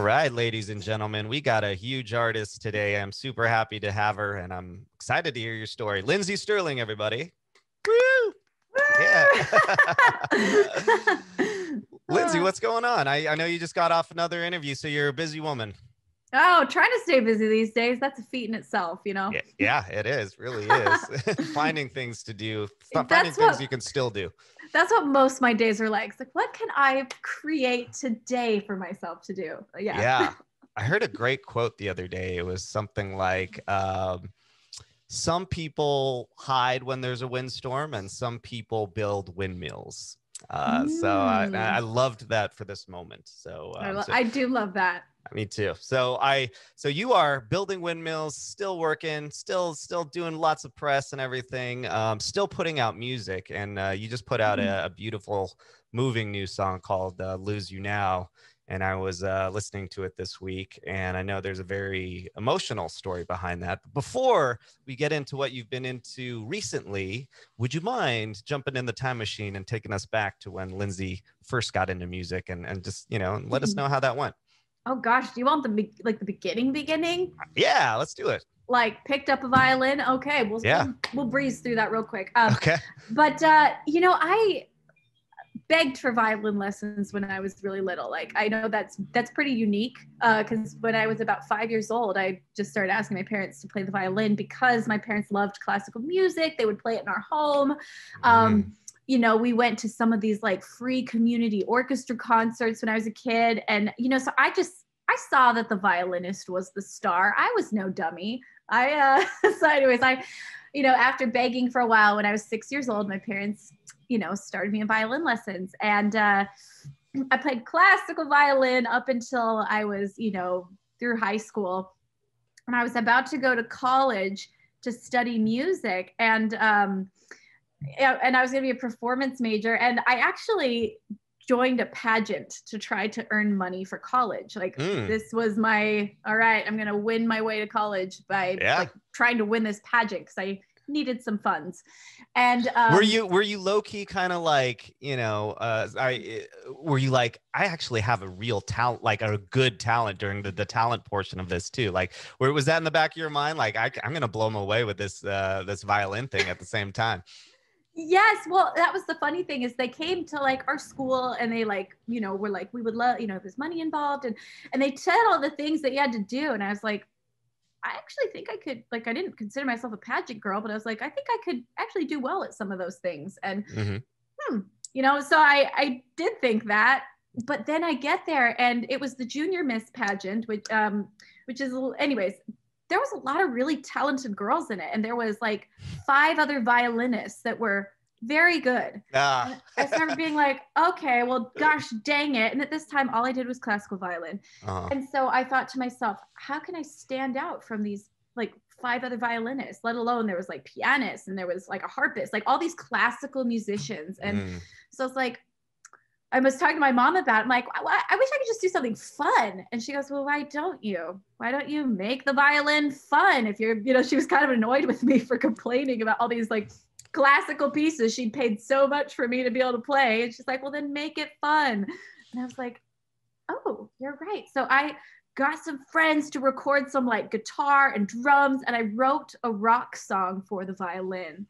All right, ladies and gentlemen, we got a huge artist today. I'm super happy to have her, and I'm excited to hear your story. Lindsey Stirling, everybody. Woo! Yeah. Lindsey, what's going on? I know you just got off another interview, so you're a busy woman. Oh, trying to stay busy these days. That's a feat in itself, you know? Yeah, it is. Really is. Finding things to do, finding things you can still do. That's what most of my days are like. It's like, what can I create today for myself to do? Yeah. I heard a great quote the other day. It was something like, some people hide when there's a windstorm and some people build windmills. So I loved that for this moment. So I do love that. Me too. So you are building windmills, still working, still doing lots of press and everything, still putting out music. And you just put out a beautiful, moving new song called Lose You Now. And I was listening to it this week, and I know there's a very emotional story behind that. But before we get into what you've been into recently, would you mind jumping in the time machine and taking us back to when Lindsey first got into music and just, let us know how that went? Oh gosh, do you want the beginning? Yeah, let's do it. Like picked up a violin. Okay, we'll breeze through that real quick. Okay. But I begged for violin lessons when I was really little. Like I know that's pretty unique because when I was about 5 years old, I just started asking my parents to play the violin because my parents loved classical music. They would play it in our home. We went to some of these like free community orchestra concerts when I was a kid. And, so I saw that the violinist was the star. I was no dummy. So anyways, after begging for a while, when I was 6 years old, my parents, started me in violin lessons. And I played classical violin up until I was, through high school. And I was about to go to college to study music. And I was going to be a performance major. And I actually joined a pageant to try to earn money for college. This was all right, I'm going to win my way to college by trying to win this pageant because I needed some funds. And were you low-key kind of like, were you like, I actually have a real talent, like a good talent during the talent portion of this too? Like, where was that in the back of your mind? Like, I'm going to blow them away with this violin thing at the same time. Yes. Well, that was the funny thing is they came to like our school and they like, were like, we would love, there's money involved and they said all the things that you had to do. And I was like, I actually think I could, like, I didn't consider myself a pageant girl, but I was like, I think I could actually do well at some of those things. And, so I did think that, but then I get there and it was the Junior Miss pageant, which is, anyways, there was a lot of really talented girls in it. And there was like 5 other violinists that were very good. I remember being like, okay, well, gosh, dang it. And at this time, all I did was classical violin. And so I thought to myself, how can I stand out from these like 5 other violinists, let alone there was like pianists and there was like a harpist, like all these classical musicians. And so it's like, I was talking to my mom about it. I'm like, I wish I could just do something fun. And she goes, well, why don't you make the violin fun? If you're, she was kind of annoyed with me for complaining about all these like classical pieces she'd paid so much for me to be able to play. And she's like, well, then make it fun. And I was like, oh, you're right. So I got some friends to record some like guitar and drums. And I wrote a rock song for the violin.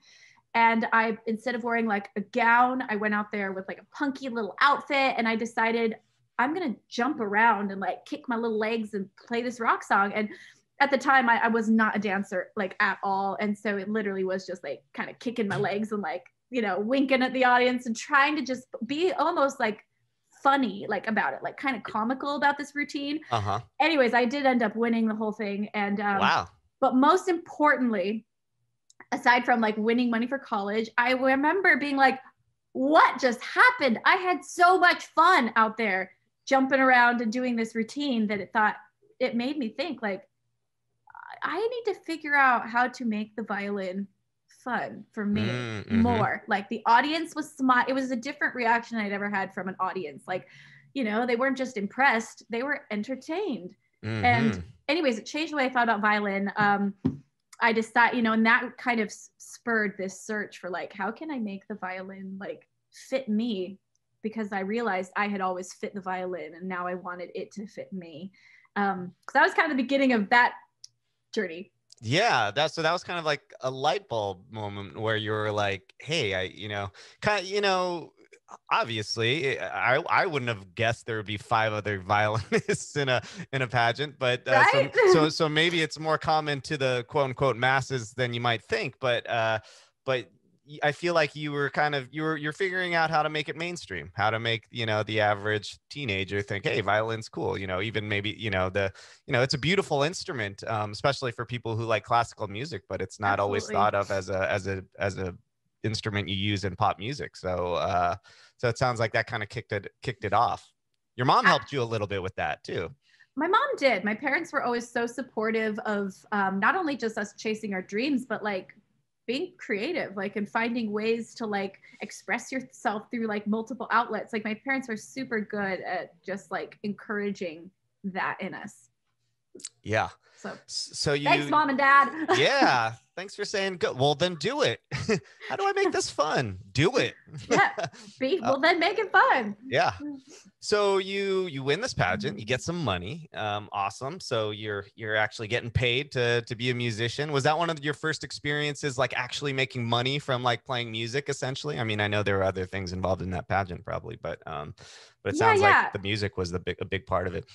And I, instead of wearing like a gown, I went out there with like a punky little outfit and I decided I'm going to jump around and like kick my little legs and play this rock song. And at the time I was not a dancer like at all. And so it literally was just like kind of kicking my legs and like, winking at the audience and trying to just be almost like funny, like about it, like kind of comical about this routine. Anyways, I did end up winning the whole thing. And, wow. But most importantly, aside from like winning money for college, I remember being like, what just happened? I had so much fun out there jumping around and doing this routine that it made me think like, I need to figure out how to make the violin fun for me more. Like the audience was smart. It was a different reaction I'd ever had from an audience. Like, they weren't just impressed, they were entertained. And anyways, it changed the way I thought about violin. I decided, and that kind of spurred this search for like, how can I make the violin like fit me because I realized I had always fit the violin and now I wanted it to fit me. So that was kind of the beginning of that journey. Yeah, that was kind of like a light bulb moment where you were like, hey, obviously I wouldn't have guessed there would be 5 other violinists in a pageant, but Right? so maybe it's more common to the quote unquote masses than you might think, but I feel like you were kind of you're figuring out how to make it mainstream, how to make the average teenager think, hey, violin's cool. Even maybe it's a beautiful instrument, especially for people who like classical music, but it's not always Absolutely. thought of as a instrument you use in pop music. So it sounds like that kind of kicked it off. Your mom helped you a little bit with that too. My mom did. My parents were always so supportive of not only just us chasing our dreams, but like being creative, like, and finding ways to like express yourself through like multiple outlets. Like my parents were super good at just like encouraging that in us. Yeah. So thanks, Mom and Dad. Yeah. Thanks for saying good. Well, then do it. How do I make this fun? Do it. Yeah. Well, then make it fun. Yeah. So you win this pageant, you get some money. Awesome. So you're actually getting paid to be a musician. Was that one of your first experiences, like actually making money from like playing music, essentially? I mean, I know there were other things involved in that pageant probably, but it sounds like the music was a big part of it.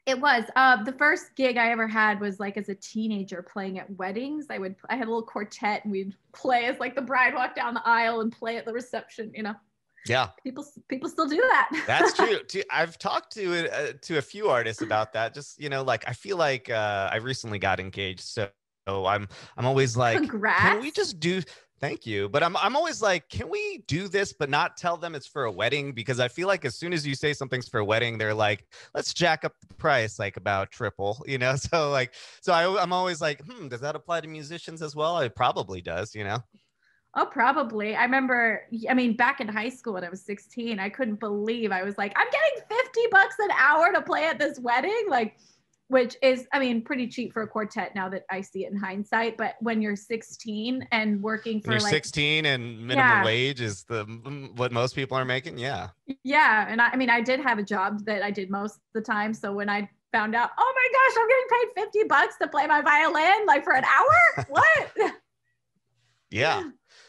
It was. The first gig I ever had was like as a teenager playing at weddings. I had a little quartet and we'd play as like the bride walked down the aisle and play at the reception, Yeah. People still do that. That's true. I've talked to a few artists about that. Just, like, I feel like I recently got engaged. So I'm always like, congrats. Can we just do, thank you. But I'm always like, can we do this, but not tell them it's for a wedding? Because I feel like as soon as you say something's for a wedding, they're like, let's jack up the price, like about triple, So I'm always like, does that apply to musicians as well? It probably does, Oh, probably. I remember, back in high school when I was 16, I couldn't believe I was like, I'm getting $50 an hour to play at this wedding. Like, which is, pretty cheap for a quartet now that I see it in hindsight. But when you're 16 and working for 16 and minimum wage is what most people are making. Yeah. Yeah. And I did have a job that I did most of the time. So when I found out, oh my gosh, I'm getting paid $50 to play my violin, like for an hour. What? Yeah.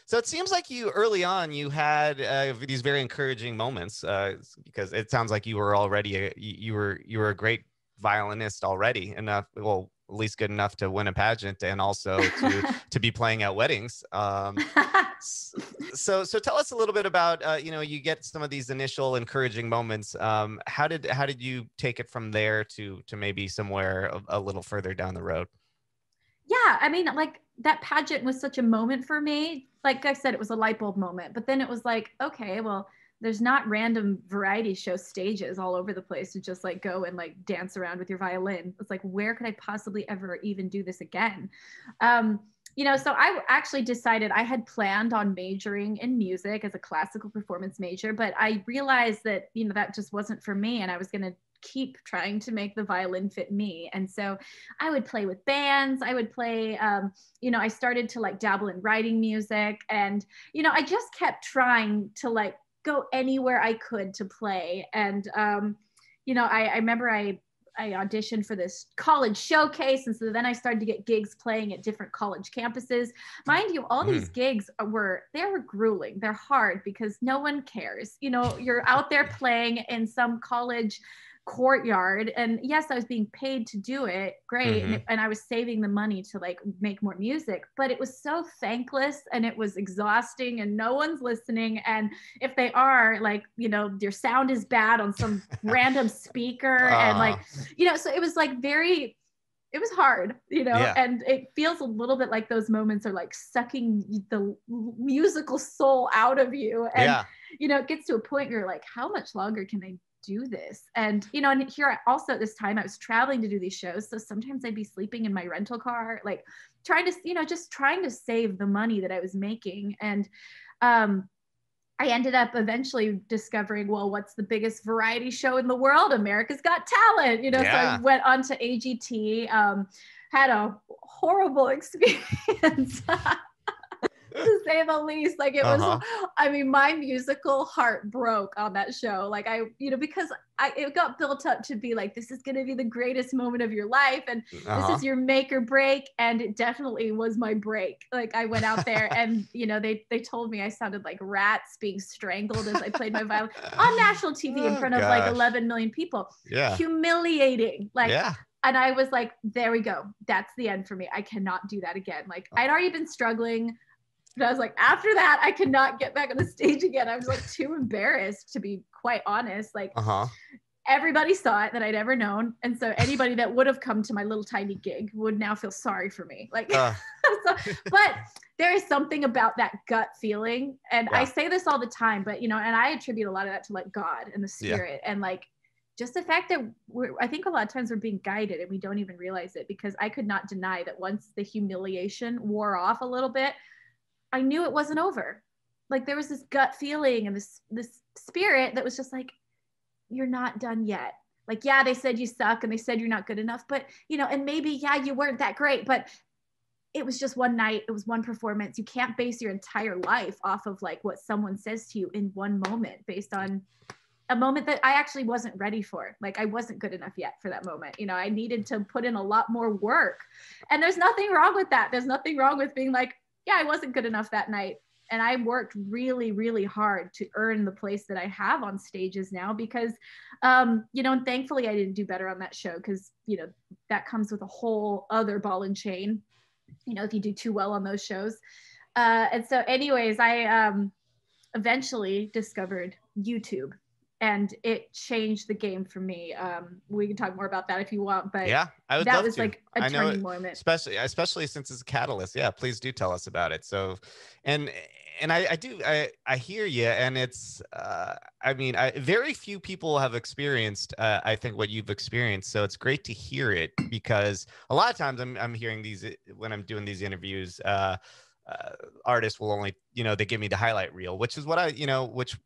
So it seems like early on you had these very encouraging moments because it sounds like you were already you were a great violinist already, enough, well, at least good enough to win a pageant and also to be playing at weddings. So tell us a little bit about you get some of these initial encouraging moments. How did you take it from there to maybe somewhere a little further down the road? Yeah, like that pageant was such a moment for me. Like I said, it was a light bulb moment, but then it was like, okay, well, there's not random variety show stages all over the place to just like go and like dance around with your violin. It's like, where could I possibly ever even do this again? So I actually decided, I had planned on majoring in music as a classical performance major, but I realized that, that just wasn't for me. And I was going to keep trying to make the violin fit me. And so I would play with bands. I would play, I started to like dabble in writing music. And, I just kept trying to like go anywhere I could to play. And, I remember I auditioned for this college showcase. And so then I started to get gigs playing at different college campuses. Mind you, all these gigs were grueling. They're hard because no one cares. You're out there playing in some college courtyard, and yes, I was being paid to do it, great. And I was saving the money to like make more music, but it was so thankless and it was exhausting and no one's listening. And if they are, like, your sound is bad on some random speaker and like, so it was like it was hard, Yeah. And it feels a little bit like those moments are like sucking the musical soul out of you. And, it gets to a point where you're like, how much longer can I do this? And and here also at this time I was traveling to do these shows, so sometimes I'd be sleeping in my rental car, like trying to just trying to save the money that I was making. And I ended up eventually discovering, well, what's the biggest variety show in the world? America's Got Talent. So I went on to AGT, had a horrible experience. to say the least. Like it was, I mean, my musical heart broke on that show. Like because it got built up to be like, this is going to be the greatest moment of your life. And this is your make or break. And it definitely was my break. Like I went out there and, they told me I sounded like rats being strangled as I played my violin on national TV in front of like 11 million people. Yeah. Humiliating. Like, and I was like, there we go. That's the end for me. I cannot do that again. Like I'd already been struggling. But I was like, after that, I could not get back on the stage again. I was like too embarrassed, to be quite honest. Like everybody saw it that I'd ever known. And so anybody that would have come to my little tiny gig would now feel sorry for me. Like, but there is something about that gut feeling. And I say this all the time, but and I attribute a lot of that to like God and the spirit and like, just the fact that I think a lot of times we're being guided and we don't even realize it, because I could not deny that once the humiliation wore off a little bit, I knew it wasn't over. Like there was this gut feeling and this spirit that was just like, you're not done yet. Like, yeah, they said you suck and they said you're not good enough, but and maybe, you weren't that great, but it was just one night. It was one performance. You can't base your entire life off of like what someone says to you in one moment based on a moment that I actually wasn't ready for. Like I wasn't good enough yet for that moment. I needed to put in a lot more work, and there's nothing wrong with that. There's nothing wrong with being like, yeah, I wasn't good enough that night. And I worked really, really hard to earn the place that I have on stages now because, and thankfully I didn't do better on that show because, that comes with a whole other ball and chain, if you do too well on those shows. And so anyways, I eventually discovered YouTube. And it changed the game for me. We can talk more about that if you want, but yeah, I would that love was to. like a turning moment. Especially since it's a catalyst. Yeah, please do tell us about it. So, and I hear you, and it's very few people have experienced I think what you've experienced. So it's great to hear it, because a lot of times I'm hearing these when I'm doing these interviews. Artists will only, they give me the highlight reel, which is what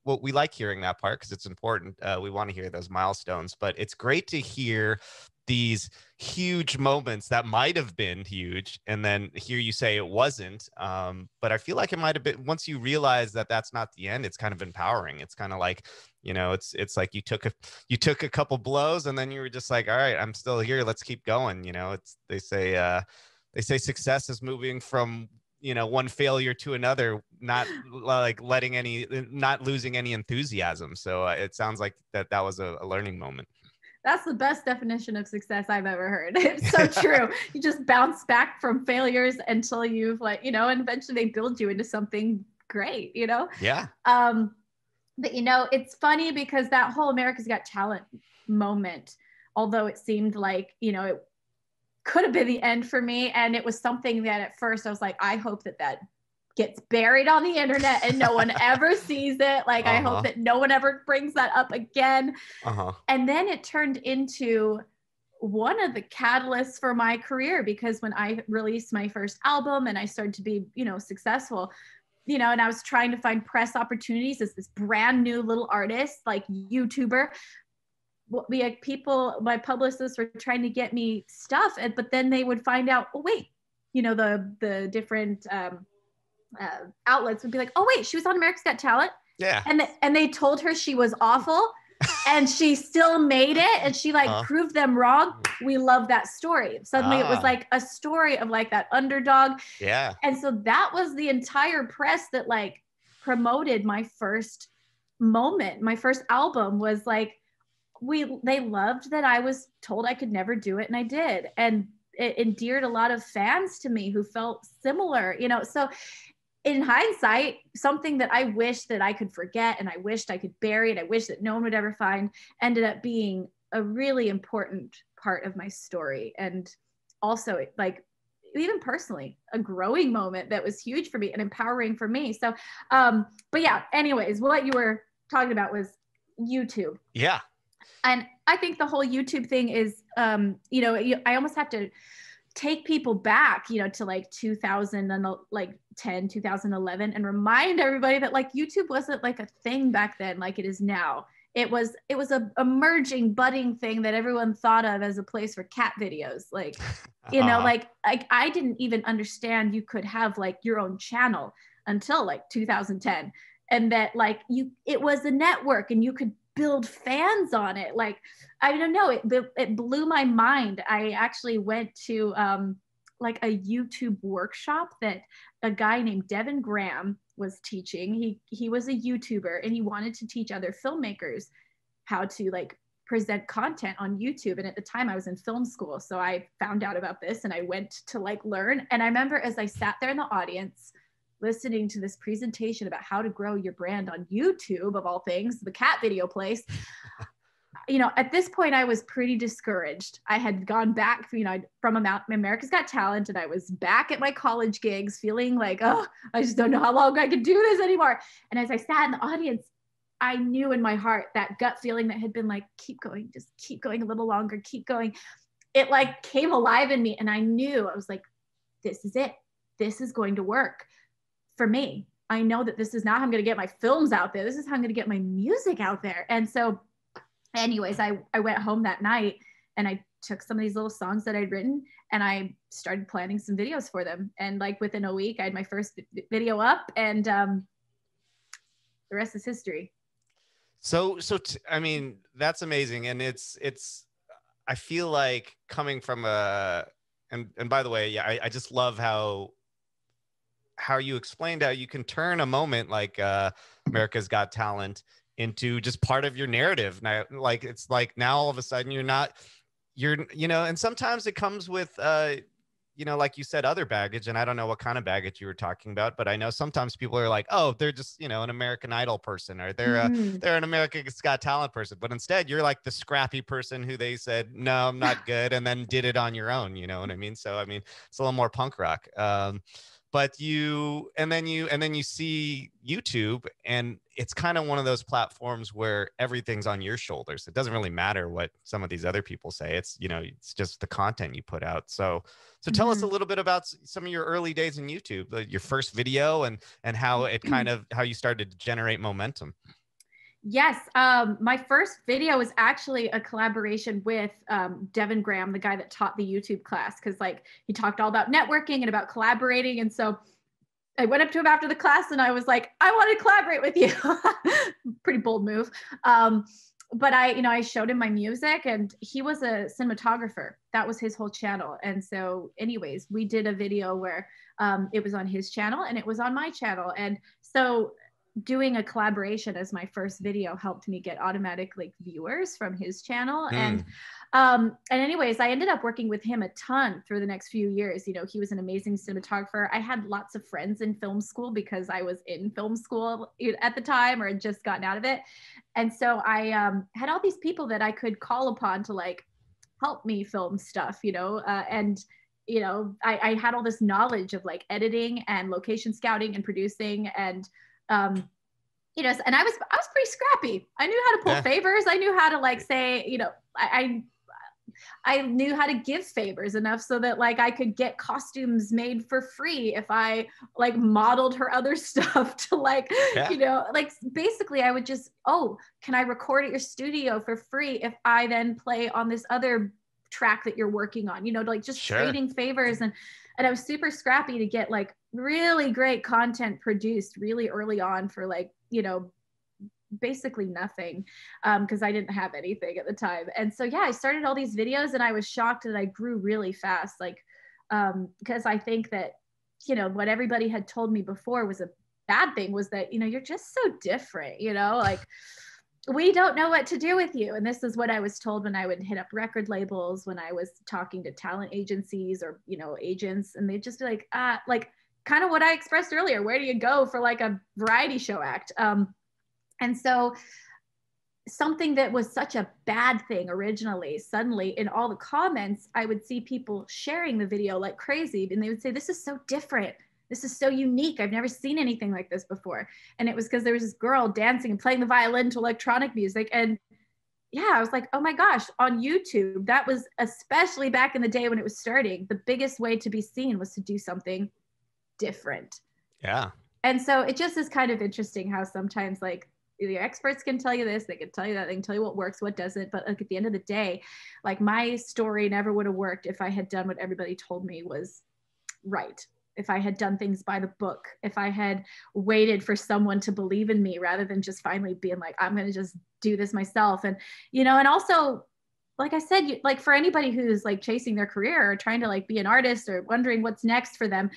what we like hearing that part because it's important. We want to hear those milestones, but it's great to hear these huge moments that might have been huge and then hear you say it wasn't. But I feel like it might have been, once you realize that that's not the end, it's kind of empowering. It's kind of like, it's like you took a couple blows and then you were just like, all right, I'm still here. Let's keep going. They say success is moving from one failure to another, not like not losing any enthusiasm. So it sounds like that was a learning moment. That's the best definition of success I've ever heard. It's so true. You just bounce back from failures until you've and eventually they build you into something great, Yeah. But it's funny because that whole America's Got Talent moment, although it seemed like, it could have been the end for me. And it was something that at first I was like, I hope that gets buried on the internet and no one ever sees it. Like, I hope that no one ever brings that up again. And then it turned into one of the catalysts for my career, because when I released my first album and I started to be, successful, and I was trying to find press opportunities as this brand new little artist, like YouTuber, my publicists were trying to get me stuff, but then they would find out, oh wait, the different outlets would be like, oh wait, she was on America's Got Talent. Yeah. And they told her she was awful and she still made it, and she proved them wrong. We love that story. Suddenly it was like a story of like that underdog. Yeah. And so that was the entire press that promoted my first moment. My first album was like, they loved that I was told I could never do it, and I did. And it endeared a lot of fans to me who felt similar, so in hindsight, something that I wish that I could forget and I wished I could bury and I wish that no one would ever find, ended up being a really important part of my story. And also even personally, a growing moment that was huge for me and empowering for me. So, but yeah, anyways, what you were talking about was YouTube. Yeah. And I think the whole YouTube thing is, I almost have to take people back, to 2010, 2011, and remind everybody that YouTube wasn't a thing back then like it is now. It was a emerging, budding thing that everyone thought of as a place for cat videos. I didn't even understand you could have your own channel. until like 2010. And that like it was a network and you could build fans on it. Like, I don't know, it blew my mind. I actually went to like a YouTube workshop that a guy named Devin Graham was teaching. He was a YouTuber and he wanted to teach other filmmakers how to like present content on YouTube. And at the time I was in film school. So I found out about this and I went to like learn. And I remember as I sat there in the audience, listening to this presentation about how to grow your brand on YouTube, of all things, the cat video place. You know, at this point I was pretty discouraged. I had gone back, you know, from America's Got Talent, and I was back at my college gigs feeling like, oh, I just don't know how long I can do this anymore. And as I sat in the audience, I knew in my heart that gut feeling that had been like, keep going, just keep going a little longer, keep going. It like came alive in me. And I knew, I was like, this is it. This is going to work for me. I know that this is not how I'm going to get my films out there. This is how I'm going to get my music out there. And so anyways, I went home that night and I took some of these little songs that I'd written and I started planning some videos for them. And like within a week, I had my first video up, and the rest is history. I mean, that's amazing. And it's, I feel like coming from and by the way, yeah, I just love how you explained how you can turn a moment like America's Got Talent into just part of your narrative. Now, like, it's like now all of a sudden you know, and sometimes it comes with, you know, like you said, other baggage. And I don't know what kind of baggage you were talking about, but I know sometimes people are like, oh, they're just, you know, an American Idol person, or they're an America's Got Talent person. But instead you're like the scrappy person who they said, no, I'm not good. And then did it on your own. You know what I mean? So, I mean, it's a little more punk rock. But and then you see YouTube, and it's kind of one of those platforms where everything's on your shoulders. It doesn't really matter what some of these other people say. It's, you know, it's just the content you put out. So tell us a little bit about some of your early days in YouTube, your first video, and how it kind of, how you started to generate momentum. Yes. My first video was actually a collaboration with Devin Graham, the guy that taught the YouTube class, because like he talked all about networking and about collaborating. And so I went up to him after the class and I was like, I want to collaborate with you. Pretty bold move. But I showed him my music, and he was a cinematographer. That was his whole channel. And so anyways, we did a video where it was on his channel and it was on my channel. And so doing a collaboration as my first video helped me get automatic like viewers from his channel. And anyways, I ended up working with him a ton through the next few years. You know, he was an amazing cinematographer. I had lots of friends in film school because I was in film school at the time, or had just gotten out of it. And so I had all these people that I could call upon to like help me film stuff, you know, and you know, I had all this knowledge of like editing and location scouting and producing, and you know, and I was pretty scrappy. I knew how to pull favors. I knew how to like say, you know, I knew how to give favors enough so that like I could get costumes made for free if I like modeled her other stuff to like, you know, like basically I would just, oh, can I record at your studio for free if I then play on this other track that you're working on, you know, like just trading favors. And I was super scrappy to get like really great content produced really early on for like, you know, basically nothing, because I didn't have anything at the time. And so, yeah, I started all these videos and I was shocked that I grew really fast. Like, because I think that, you know, what everybody had told me before was a bad thing was that, you know, you're just so different, you know, like we don't know what to do with you. And this is what I was told when I would hit up record labels, when I was talking to talent agencies or, you know, agents, and they'd just be like kind of what I expressed earlier, where do you go for like a variety show act? And so something that was such a bad thing originally, suddenly in all the comments, I would see people sharing the video like crazy. And they would say, this is so different. This is so unique. I've never seen anything like this before. And it was because there was this girl dancing and playing the violin to electronic music. And yeah, I was like, oh my gosh, on YouTube, that was, especially back in the day when it was starting, the biggest way to be seen was to do something different. Yeah. And so it just is kind of interesting how sometimes like the experts can tell you this, they can tell you that, they can tell you what works, what doesn't. But like at the end of the day, like my story never would have worked if I had done what everybody told me was right. if I had done things by the book, if I had waited for someone to believe in me rather than just finally being like, I'm going to just do this myself. And, you know, and also, like I said, like for anybody who's like chasing their career or trying to like be an artist or wondering what's next for them,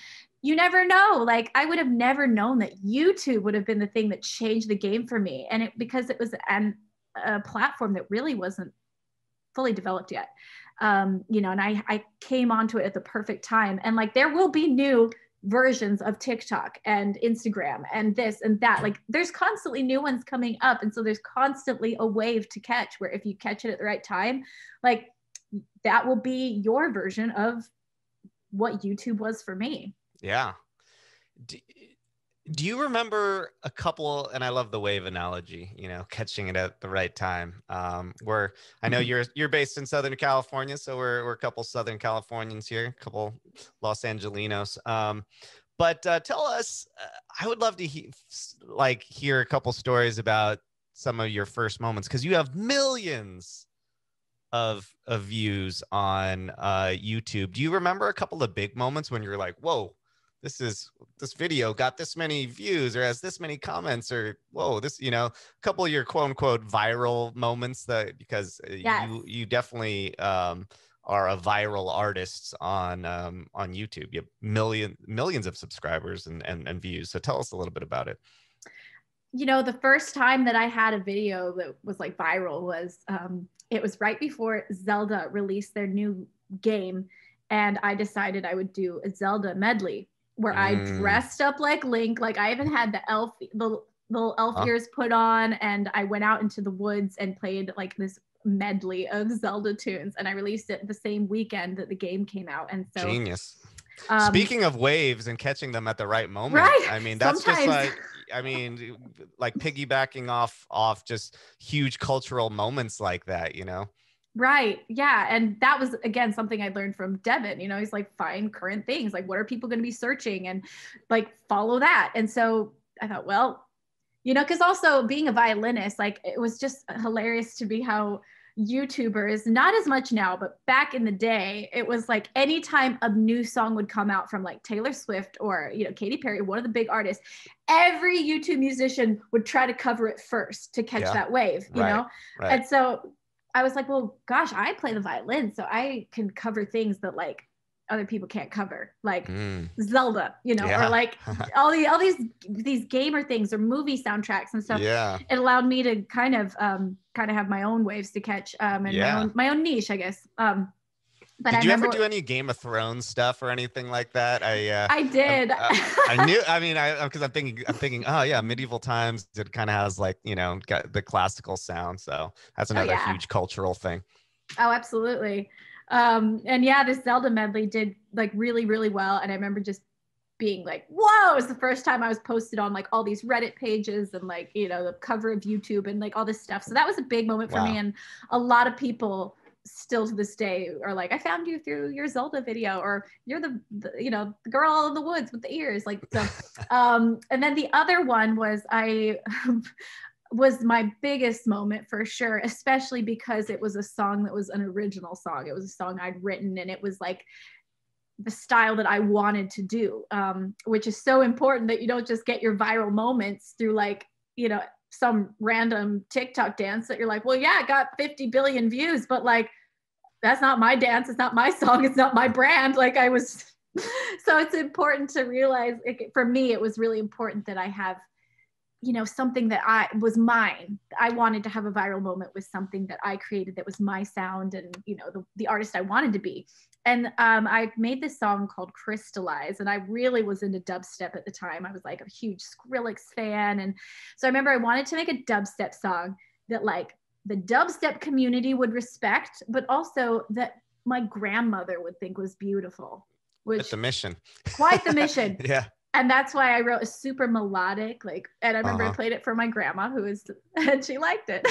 you never know. Like I would have never known that YouTube would have been the thing that changed the game for me. And because it was a platform that really wasn't fully developed yet. You know, and I came onto it at the perfect time. And like, there will be new versions of TikTok and Instagram and this and that. Like there's constantly new ones coming up. And so there's constantly a wave to catch where if you catch it at the right time, like that will be your version of what YouTube was for me. Yeah. Do you remember a couple, and I love the wave analogy, you know, catching it at the right time, where I know you're based in Southern California, so we're a couple Southern Californians here, a couple Los Angelinos. But tell us, I would love to hear a couple stories about some of your first moments, because you have millions of views on YouTube. Do you remember a couple of big moments when you're like, whoa, this video got this many views or has this many comments, or whoa, this, you know, a couple of your quote unquote viral moments, that because Yes. you definitely are a viral artist on YouTube. You have millions of subscribers and views. So tell us a little bit about it. You know, the first time that I had a video that was like viral was it was right before Zelda released their new game, and I decided I would do a Zelda medley where I dressed up like Link. Like I even had the little elf ears put on, and I went out into the woods and played like this medley of Zelda tunes, and I released it the same weekend that the game came out. And so genius. Speaking of waves and catching them at the right moment, right? I mean, that's Sometimes. just like, I mean, like piggybacking off just huge cultural moments like that, you know? Right. Yeah. And that was, again, something I learned from Devin. You know, he's like, find current things. Like, what are people going to be searching, and like follow that. And so I thought, well, you know, because also being a violinist, like it was just hilarious to be how YouTubers, not as much now, but back in the day, it was like anytime a new song would come out from like Taylor Swift or, you know, Katy Perry, one of the big artists, every YouTube musician would try to cover it first to catch that wave, you know? Right. And so I was like, well, gosh, I play the violin, so I can cover things that like other people can't cover, like Zelda, you know, or like all these gamer things or movie soundtracks and stuff. Yeah. It allowed me to kind of have my own waves to catch, and my own niche, I guess. But did you ever do any Game of Thrones stuff or anything like that? I did. I knew. I mean, because I'm thinking. Oh yeah, medieval times. It kind of has like, you know, got the classical sound. So that's another huge cultural thing. Oh, absolutely. And yeah, this Zelda medley did like really, really well. And I remember just being like, whoa, it was the first time I was posted on like all these Reddit pages and like, you know, the cover of YouTube and like all this stuff. So that was a big moment for me. And a lot of people still to this day are like, I found you through your Zelda video, or you're the you know, the girl in the woods with the ears, like so. And then the other one was was my biggest moment for sure, especially because it was a song that was an original song. It was a song I'd written, and it was like the style that I wanted to do, which is so important, that you don't just get your viral moments through like, you know, some random TikTok dance that you're like, well, yeah, I got 50 billion views, but like, that's not my dance. It's not my song. It's not my brand. Like I was, so it's important to realize, for me, it was really important that I have, you know, something that was mine. I wanted to have a viral moment with something that I created that was my sound and, you know, the artist I wanted to be. And I made this song called Crystallize, and I really was into dubstep at the time. I was like a huge Skrillex fan. And so I remember I wanted to make a dubstep song that like the dubstep community would respect, but also that my grandmother would think was beautiful. Which the mission. Quite the mission. Yeah. And that's why I wrote a super melodic, like, and I remember I played it for my grandma and she liked it.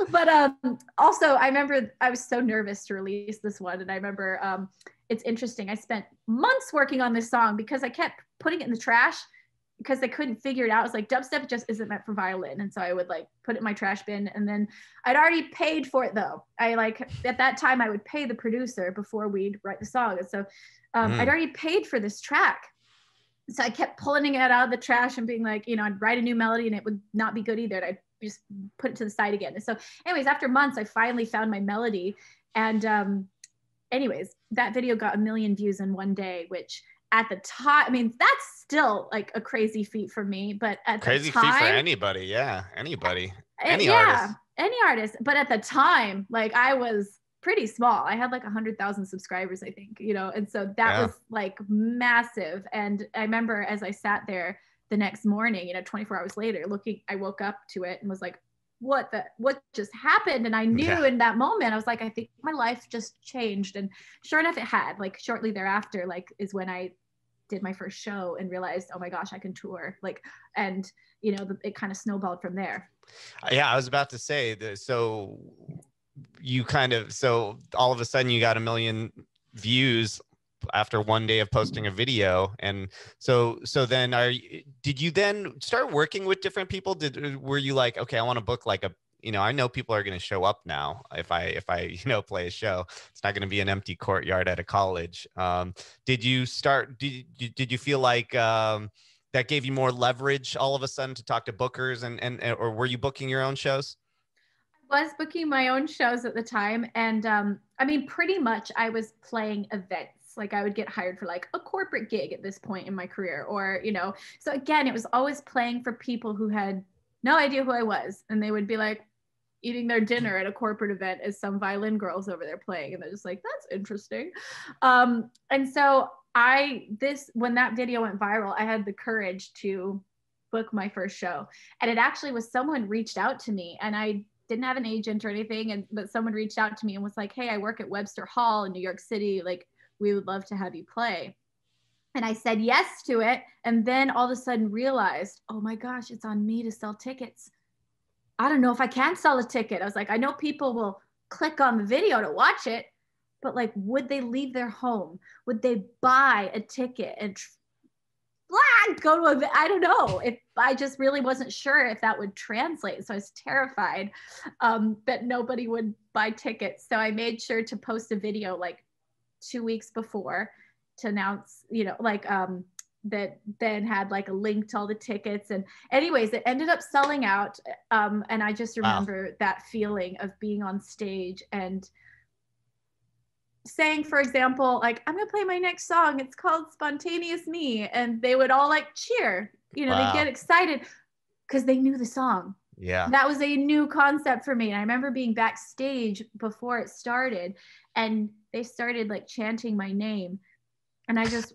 But also I remember I was so nervous to release this one. And I remember it's interesting. I spent months working on this song because I kept putting it in the trash, because they couldn't figure it out. It's like dubstep just isn't meant for violin. And so I would like put it in my trash bin. And then I'd already paid for it though. I like at that time I would pay the producer before we'd write the song. And so I'd already paid for this track. So I kept pulling it out of the trash and being like, you know, I'd write a new melody and it would not be good either. And I'd just put it to the side again. And so anyways, after months, I finally found my melody. And anyways, that video got 1 million views in one day, which at the time, I mean, that's still like a crazy feat for me, but at crazy the time, feat for anybody. Yeah. Anybody, any yeah, artist. Any artist. But at the time, like I was pretty small. I had like 100,000 subscribers, I think, you know? And so that was like massive. And I remember as I sat there the next morning, you know, 24 hours later, I woke up to it and was like, what just happened? And I knew in that moment, I was like, I think my life just changed. And sure enough, it had. Like shortly thereafter, like is when I did my first show and realized, oh my gosh, I can tour. Like, and you know, it kind of snowballed from there. Yeah, I was about to say that. So all of a sudden you got 1 million views after one day of posting a video. And so then did you then start working with different people? Were you like, okay, I want to book like I know people are going to show up now if I play a show. It's not going to be an empty courtyard at a college. Did you feel like that gave you more leverage all of a sudden to talk to bookers or were you booking your own shows? I was booking my own shows at the time. And I mean, pretty much I was playing events. Like I would get hired for like a corporate gig at this point in my career, or, you know, so again, it was always playing for people who had no idea who I was. And they would be like eating their dinner at a corporate event as some violin girls over there playing. And they're just like, that's interesting. And so when that video went viral, I had the courage to book my first show. And it actually was someone reached out to me, and I didn't have an agent or anything. But someone reached out to me and was like, hey, I work at Webster Hall in New York City. Like, we would love to have you play. And I said yes to it. And then all of a sudden realized, oh my gosh, it's on me to sell tickets. I don't know if I can sell a ticket. I was like, I know people will click on the video to watch it, but like, would they leave their home? Would they buy a ticket and go to I don't know. If I just really wasn't sure if that would translate. So I was terrified that nobody would buy tickets. So I made sure to post a video like 2 weeks before to announce, you know, like that then had like a link to all the tickets. And anyways, it ended up selling out. And I just remember that feeling of being on stage and saying, for example, like, I'm gonna play my next song, it's called Spontaneous Me, and they would all like cheer, you know, they get excited because they knew the song. Yeah, that was a new concept for me. And I remember being backstage before it started, and they started like chanting my name, and I just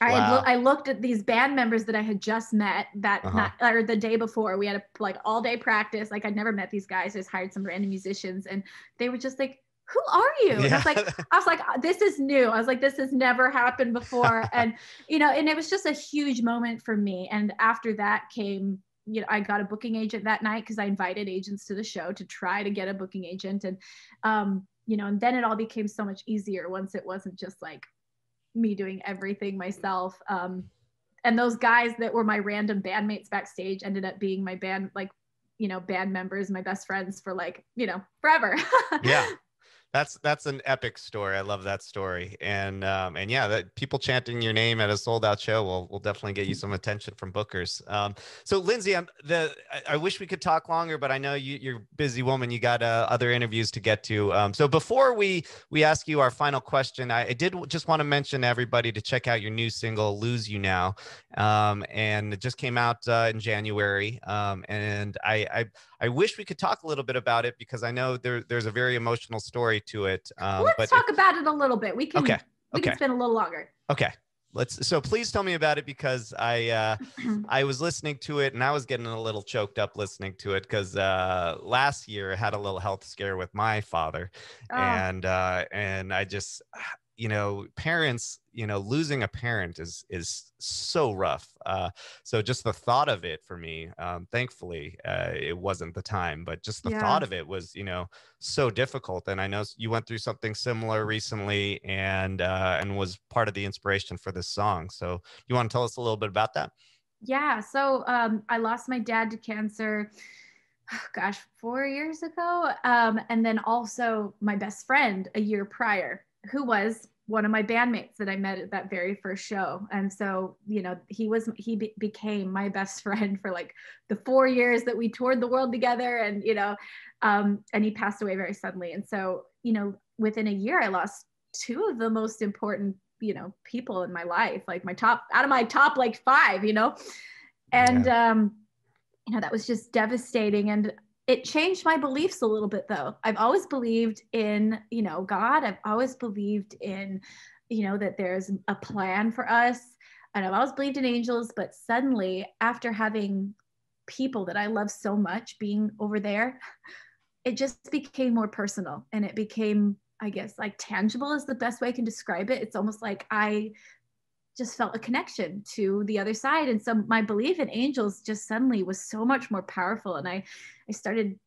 I looked at these band members that I had just met that night, or the day before. We had a like all day practice. Like I'd never met these guys. I just hired some random musicians, and they were just like, who are you? And I was like, this is new. I was like, this has never happened before. And, you know, and it was just a huge moment for me. And after that came, you know, I got a booking agent that night because I invited agents to the show to try to get a booking agent. And, you know, and then it all became so much easier once it wasn't just like me doing everything myself. And those guys that were my random bandmates backstage ended up being my band, like, you know, band members, my best friends for like, you know, forever. Yeah. That's an epic story. I love that story. And yeah, that people chanting your name at a sold out show will definitely get you some attention from bookers. So Lindsay, I wish we could talk longer, but I know you're a busy woman. You got other interviews to get to. So before we ask you our final question, I did just want to mention to everybody to check out your new single, Lose You Now. And it just came out in January. And I wish we could talk a little bit about it because I know there's a very emotional story to it. Let's talk about it a little bit. We can spend a little longer. Okay. So please tell me about it because I was listening to it and I was getting a little choked up listening to it because last year I had a little health scare with my father. And I just, parents, losing a parent is so rough. So just the thought of it for me, thankfully, it wasn't the time, but just the thought of it was, so difficult. And I know you went through something similar recently, and was part of the inspiration for this song. So you want to tell us a little bit about that? Yeah. So I lost my dad to cancer, gosh, 4 years ago. And then also my best friend a year prior, who was one of my bandmates that I met at that very first show. And so, he became my best friend for like the 4 years that we toured the world together. And, and he passed away very suddenly. And so, within a year, I lost two of the most important, people in my life, like out of my top like 5, and, that was just devastating. And it changed my beliefs a little bit, though. I've always believed in, God. I've always believed in, that there's a plan for us. And I've always believed in angels. But suddenly, after having people that I love so much being over there, it just became more personal. And it became, I guess, like tangible is the best way I can describe it. It's almost like I just felt a connection to the other side. And so my belief in angels just suddenly was so much more powerful. And I started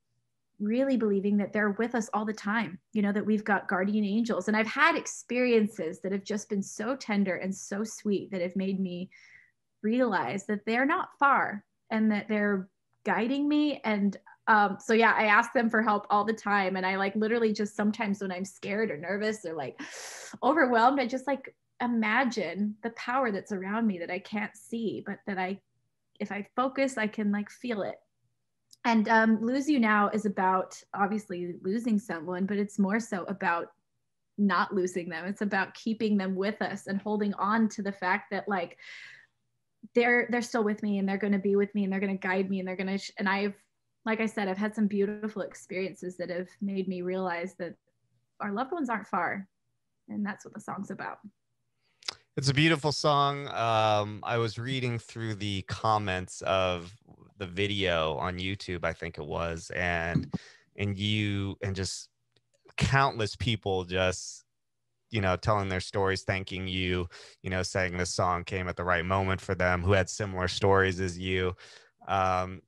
really believing that they're with us all the time, that we've got guardian angels. And I've had experiences that have just been so tender and so sweet that have made me realize that they're not far and that they're guiding me. And so yeah, I ask them for help all the time. And I like literally just sometimes when I'm scared or nervous or like overwhelmed, I just like imagine the power that's around me that I can't see, but that if I focus, I can like feel it. And Lose You Now is about obviously losing someone, but it's more so about not losing them. It's about keeping them with us and holding on to the fact that like they're still with me, and they're going to be with me, and they're going to guide me, and they're going to and I've, like I said, I've had some beautiful experiences that have made me realize that our loved ones aren't far. And that's what the song's about. It's a beautiful song. I was reading through the comments of the video on YouTube, I think it was, and just countless people just, telling their stories, thanking you, saying this song came at the right moment for them, who had similar stories as you.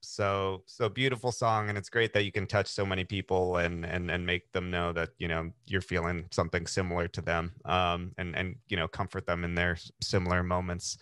So beautiful song, and it's great that you can touch so many people and make them know that you're feeling something similar to them, and comfort them in their similar moments.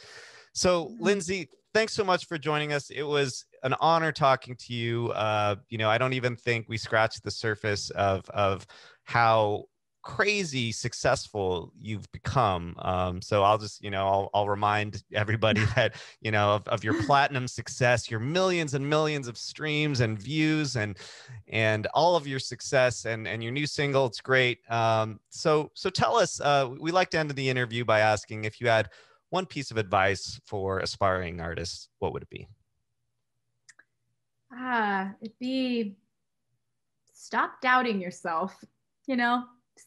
So Lindsay, thanks so much for joining us. It was an honor talking to you. I don't even think we scratched the surface of how crazy successful you've become. So I'll just, I'll remind everybody that, of your platinum success, your millions and millions of streams and views, and all of your success, and your new single. It's great. So tell us, we like to end the interview by asking, if you had one piece of advice for aspiring artists, what would it be? It'd be stop doubting yourself.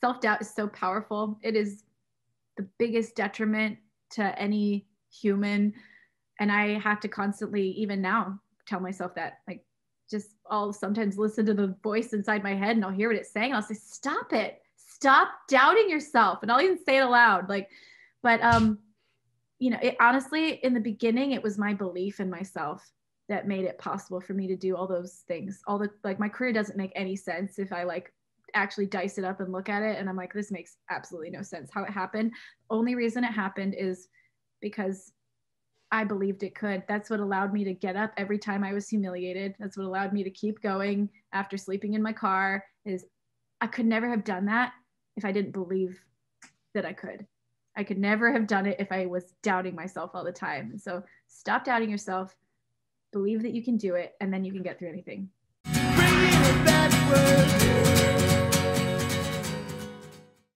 Self-doubt is so powerful. It is the biggest detriment to any human. And I have to constantly, even now, tell myself that. Like, I'll sometimes listen to the voice inside my head and I'll hear what it's saying. I'll say, stop it. Stop doubting yourself. And I'll even say it aloud. But honestly, in the beginning, it was my belief in myself that made it possible for me to do all those things. My career doesn't make any sense if I actually dice it up and look at it, and I'm like, this makes absolutely no sense how it happened. The only reason it happened is because I believed it could. That's what allowed me to get up every time I was humiliated. That's what allowed me to keep going after sleeping in my car. Is I could never have done that if I didn't believe that I could. I could never have done it if I was doubting myself all the time. And so stop doubting yourself, believe that you can do it, and then you can get through anything. Bringing it backward.